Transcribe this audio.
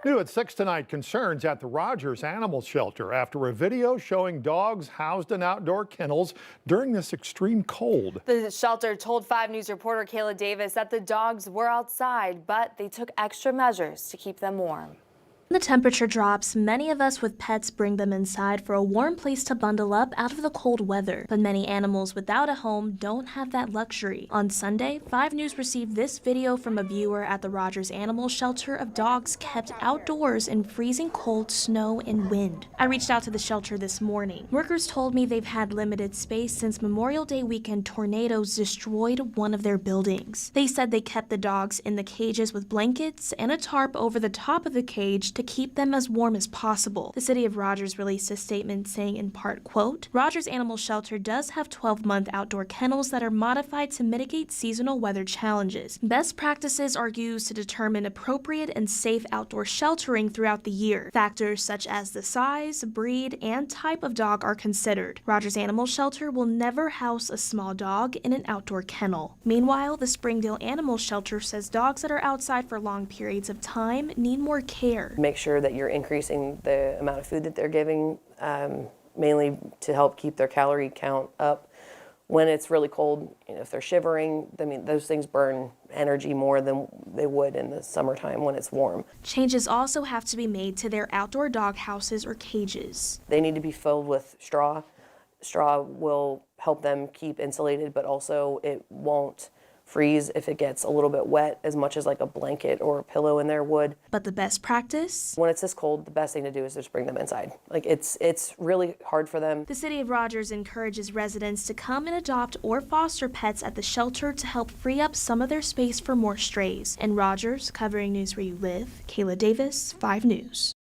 New at 6 tonight, concerns at the Rogers Animal Shelter after a video showing dogs housed in outdoor kennels during this extreme cold. The shelter told 5 News reporter Kayla Davis that the dogs were outside, but they took extra measures to keep them warm. The temperature drops, many of us with pets bring them inside for a warm place to bundle up out of the cold weather. But many animals without a home don't have that luxury. On Sunday, 5 News received this video from a viewer at the Rogers Animal Shelter of dogs kept outdoors in freezing cold snow and wind. I reached out to the shelter this morning. Workers told me they've had limited space since Memorial Day weekend tornadoes destroyed one of their buildings. They said they kept the dogs in the cages with blankets and a tarp over the top of the cage to keep them as warm as possible. The city of Rogers released a statement saying in part, quote, Rogers Animal Shelter does have 12-month outdoor kennels that are modified to mitigate seasonal weather challenges. Best practices are used to determine appropriate and safe outdoor sheltering throughout the year. Factors such as the size, breed, and type of dog are considered. Rogers Animal Shelter will never house a small dog in an outdoor kennel. Meanwhile, the Springdale Animal Shelter says dogs that are outside for long periods of time need more care. Make sure that you're increasing the amount of food that they're giving, mainly to help keep their calorie count up. When it's really cold, if they're shivering, I mean, those things burn energy more than they would in the summertime when it's warm. Changes also have to be made to their outdoor dog houses or cages. They need to be filled with straw. Straw will help them keep insulated, but also it won't freeze if it gets a little bit wet as much as like a blanket or a pillow in there would. But the best practice? When it's this cold, the best thing to do is just bring them inside. Like it's really hard for them. The city of Rogers encourages residents to come and adopt or foster pets at the shelter to help free up some of their space for more strays. In Rogers, covering news where you live, Kayla Davis, 5 News.